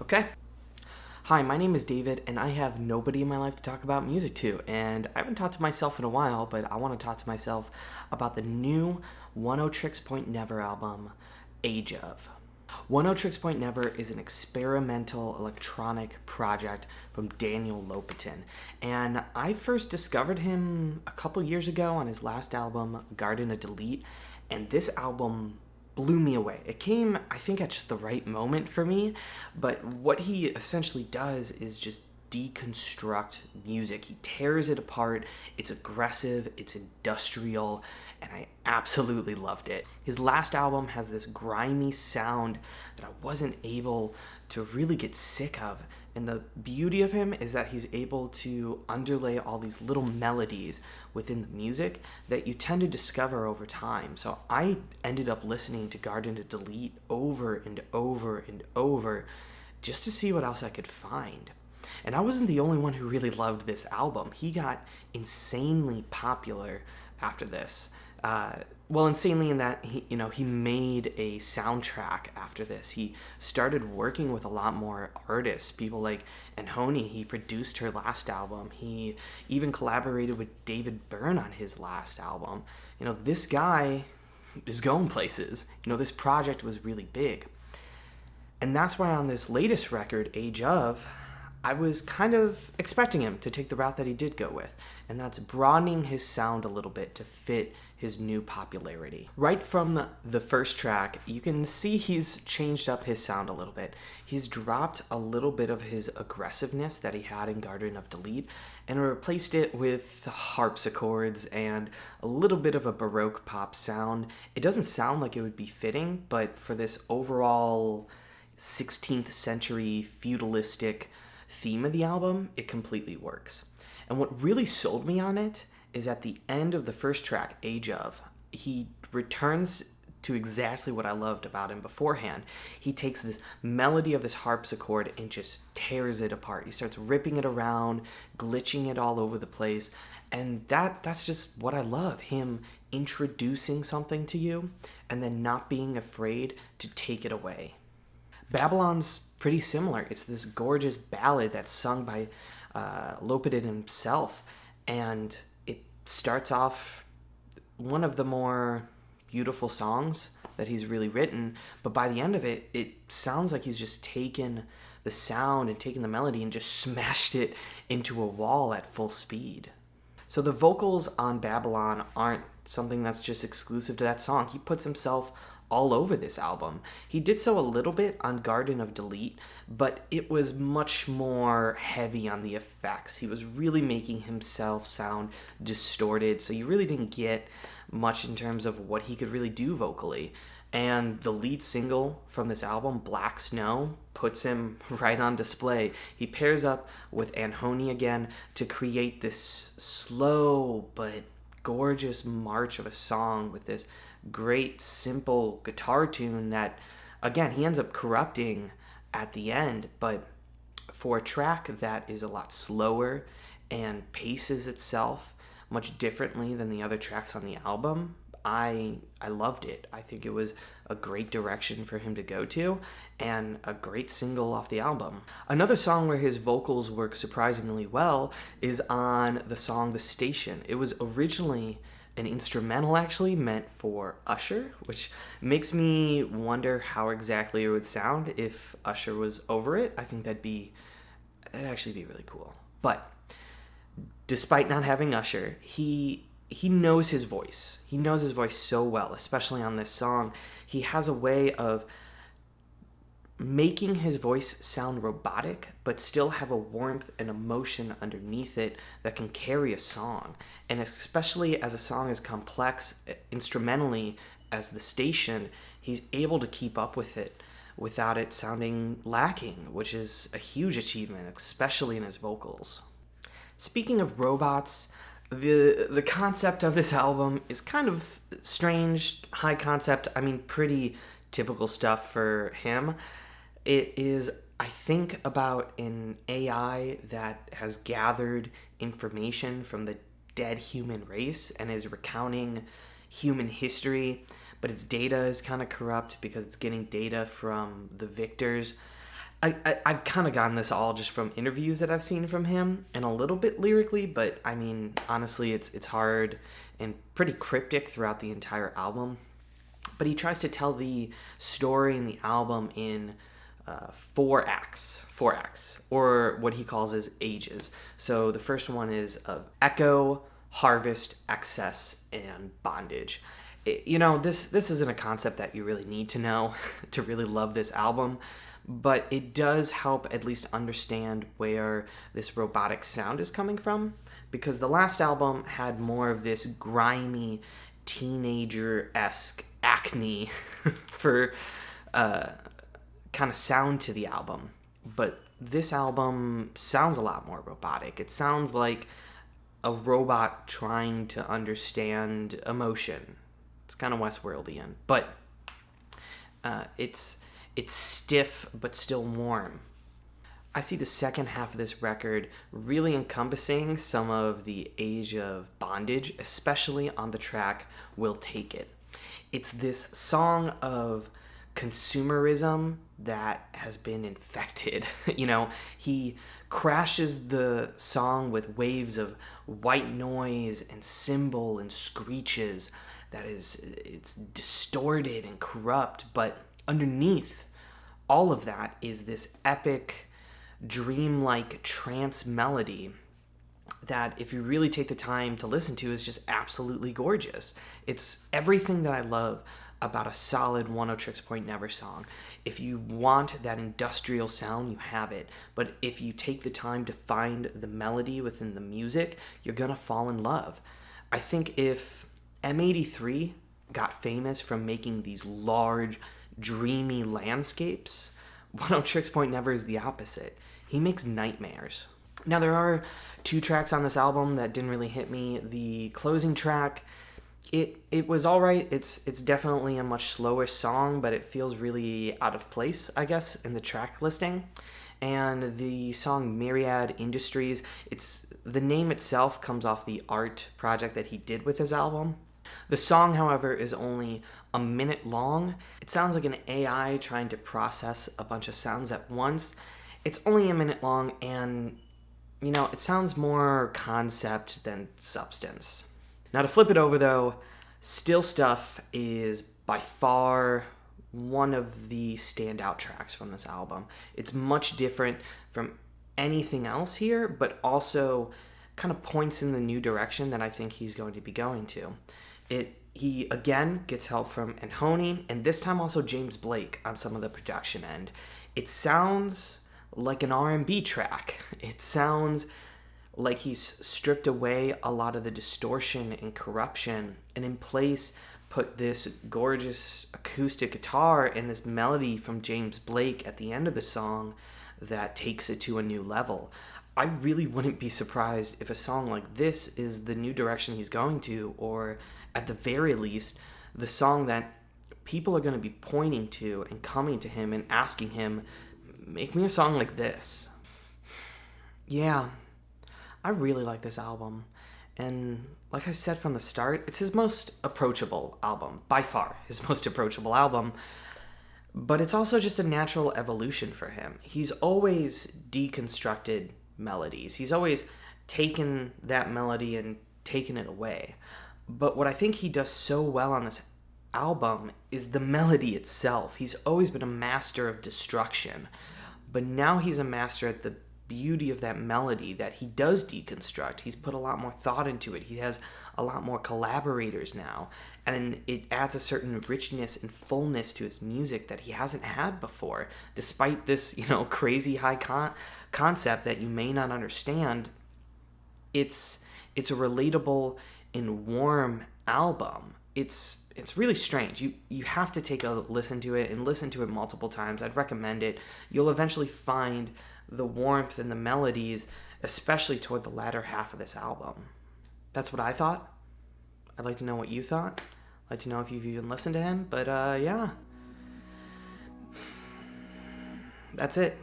Okay. Hi, my name is David, and I have nobody in my life to talk about music to. And I haven't talked to myself in a while, but I want to talk to myself about the new Oneohtrix Point Never album, Age of. Oneohtrix Point Never is an experimental electronic project from Daniel Lopatin, and I first discovered him a couple years ago on his last album, Garden of Delete, and this album blew me away. It came, I think, at just the right moment for me, but what he essentially does is just deconstruct music. He tears it apart. It's aggressive, it's industrial, and I absolutely loved it. His last album has this grimy sound that I wasn't able to really get sick of. And the beauty of him is that he's able to underlay all these little melodies within the music that you tend to discover over time. So I ended up listening to Garden to Delete over and over and over just to see what else I could find. And I wasn't the only one who really loved this album. He got insanely popular after this. Insanely in that he made a soundtrack after this. He started working with a lot more artists, people like Anhoney. He produced her last album. He even collaborated with David Byrne on his last album. This guy is going places. This project was really big. And that's why on this latest record, Age of, I was kind of expecting him to take the route that he did go with, and that's broadening his sound a little bit to fit his new popularity. Right from the first track, you can see he's changed up his sound a little bit. He's dropped a little bit of his aggressiveness that he had in Garden of Delete and replaced it with harpsichords and a little bit of a Baroque pop sound. It doesn't sound like it would be fitting, but for this overall 16th century feudalistic theme of the album, it completely works. And what really sold me on it is at the end of the first track, Age of, he returns to exactly what I loved about him beforehand. He takes this melody of this harpsichord and just tears it apart. He starts ripping it around, glitching it all over the place, and that's just what I love, him introducing something to you and then not being afraid to take it away. Babylon's pretty similar. It's this gorgeous ballad that's sung by Lopatin himself, and it starts off one of the more beautiful songs that he's really written, but by the end of it, it sounds like he's just taken the sound and taken the melody and just smashed it into a wall at full speed. So the vocals on Babylon aren't something that's just exclusive to that song. He puts himself all over this album. He did so a little bit on Garden of Delete, but it was much more heavy on the effects. He was really making himself sound distorted, so you really didn't get much in terms of what he could really do vocally. And the lead single from this album, Black Snow, puts him right on display. He pairs up with Anhoney again to create this slow but gorgeous march of a song with this great simple guitar tune that, again, he ends up corrupting at the end, but for a track that is a lot slower and paces itself much differently than the other tracks on the album, I loved it. I think it was a great direction for him to go to and a great single off the album. Another song where his vocals work surprisingly well is on the song The Station. It was originally an instrumental actually meant for Usher, which makes me wonder how exactly it would sound if Usher was over it. I think that'd actually be really cool. But despite not having Usher, he knows his voice. He knows his voice so well, especially on this song. He has a way of making his voice sound robotic, but still have a warmth and emotion underneath it that can carry a song. And especially as a song as complex instrumentally as The Station, he's able to keep up with it without it sounding lacking, which is a huge achievement, especially in his vocals. Speaking of robots, the concept of this album is kind of strange, high concept, pretty typical stuff for him. It is, I think, about an AI that has gathered information from the dead human race and is recounting human history, but its data is kind of corrupt because it's getting data from the victors. I've kind of gotten this all just from interviews that I've seen from him and a little bit lyrically, but I mean, honestly, it's hard and pretty cryptic throughout the entire album. But he tries to tell the story in the album in 4 acts, or what he calls as ages. So the first one is of echo, harvest, excess, and bondage. This isn't a concept that you really need to know to really love this album, but it does help at least understand where this robotic sound is coming from, because the last album had more of this grimy, teenager-esque acne for kind of sound to the album. But this album sounds a lot more robotic. It sounds like a robot trying to understand emotion. It's kind of Westworldian, but it's stiff but still warm. I see the second half of this record really encompassing some of the age of bondage, especially on the track We'll Take It. It's this song of consumerism that has been infected. He crashes the song with waves of white noise and cymbal and screeches it's distorted and corrupt, but underneath all of that is this epic, dreamlike trance melody that, if you really take the time to listen to, is just absolutely gorgeous. It's everything that I love about a solid Oneohtrix Point Never song. If you want that industrial sound, you have it. But if you take the time to find the melody within the music, you're gonna fall in love. I think if M83 got famous from making these large, dreamy landscapes, Oneohtrix Point Never is the opposite. He makes nightmares. Now, there are 2 tracks on this album that didn't really hit me. The closing track, it was all right. It's definitely a much slower song, but it feels really out of place, I guess, in the track listing. And the song Myriad Industries, the name itself comes off the art project that he did with his album. The song, however, is only a minute long. It sounds like an AI trying to process a bunch of sounds at once. It's only a minute long, and it sounds more concept than substance. Now, to flip it over, though, Still Stuff is by far one of the standout tracks from this album. It's much different from anything else here, but also kind of points in the new direction that I think he's going to be going to. He again gets help from Anhoney, and this time also James Blake on some of the production end. It sounds like an R&B track. It sounds like he's stripped away a lot of the distortion and corruption, and in place put this gorgeous acoustic guitar and this melody from James Blake at the end of the song that takes it to a new level. I really wouldn't be surprised if a song like this is the new direction he's going to, or at the very least, the song that people are going to be pointing to and coming to him and asking him, make me a song like this. Yeah, I really like this album. And like I said from the start, it's his most approachable album, by far his most approachable album. But it's also just a natural evolution for him. He's always deconstructed melodies. He's always taken that melody and taken it away. But what I think he does so well on this album is the melody itself. He's always been a master of destruction, but now he's a master at the beauty of that melody that he does deconstruct. He's put a lot more thought into it. He has a lot more collaborators now, and it adds a certain richness and fullness to his music that he hasn't had before, despite this, crazy high concept that you may not understand. It's a relatable and warm album. It's really strange. You have to take a listen to it and listen to it multiple times. I'd recommend it. You'll eventually find the warmth and the melodies, especially toward the latter half of this album. That's what I thought. I'd like to know what you thought. I'd like to know if you've even listened to him. But yeah. That's it.